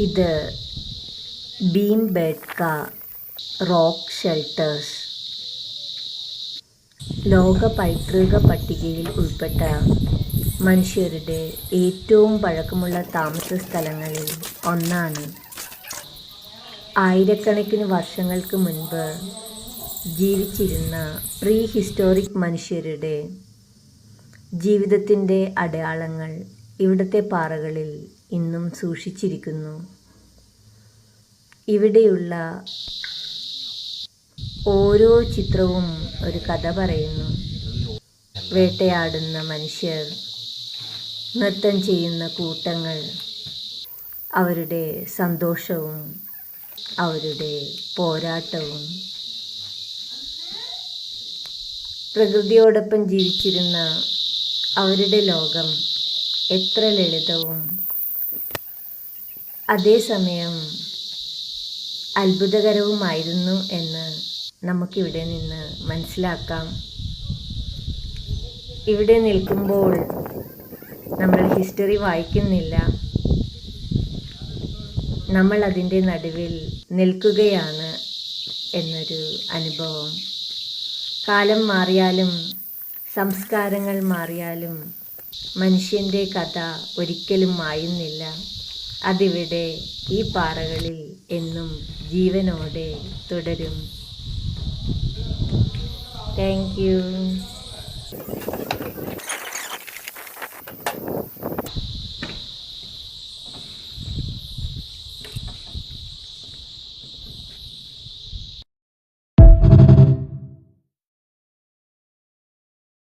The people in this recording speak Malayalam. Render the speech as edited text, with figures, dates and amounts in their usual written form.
ഇത് ഭീംബേട്ക റോക്ക് ഷെൽട്ടേഴ്സ് ലോക പൈതൃക പട്ടികയിൽ ഉൾപ്പെട്ട മനുഷ്യരുടെ ഏറ്റവും പഴക്കമുള്ള താമസ സ്ഥലങ്ങളിൽ ഒന്നാണ്. ആയിരക്കണക്കിന് വർഷങ്ങൾക്ക് മുൻപ് ജീവിച്ചിരുന്ന പ്രീ ഹിസ്റ്റോറിക് മനുഷ്യരുടെ ജീവിതത്തിൻ്റെ അടയാളങ്ങൾ ഇവിടുത്തെ പാറകളിൽ ഇന്നും സൂക്ഷിച്ചിരിക്കുന്നു. ഇവിടെയുള്ള ഓരോ ചിത്രവും ഒരു കഥ പറയുന്നു. വേട്ടയാടുന്ന മനുഷ്യർ, നൃത്തം ചെയ്യുന്ന കൂട്ടങ്ങൾ, അവരുടെ സന്തോഷവും അവരുടെ പോരാട്ടവും. പ്രകൃതിയോടൊപ്പം ജീവിച്ചിരുന്ന അവരുടെ ലോകം എത്ര ലളിതവും അതേസമയം അത്ഭുതകരവുമായിരുന്നു എന്ന് നമുക്കിവിടെ നിന്ന് മനസ്സിലാക്കാം. ഇവിടെ നിൽക്കുമ്പോൾ നമ്മൾ ഹിസ്റ്ററി വായിക്കുന്നില്ല, നമ്മൾ അതിൻ്റെ നടുവിൽ നിൽക്കുകയാണ് എന്നൊരു അനുഭവം. കാലം മാറിയാലും സംസ്കാരങ്ങൾ മാറിയാലും മനുഷ്യൻ്റെ കഥ ഒരിക്കലും മായുന്നില്ല. അതിവിടെ ഈ പാറകളിൽ എന്നും ജീവനോടെ തുടരും. Thank you.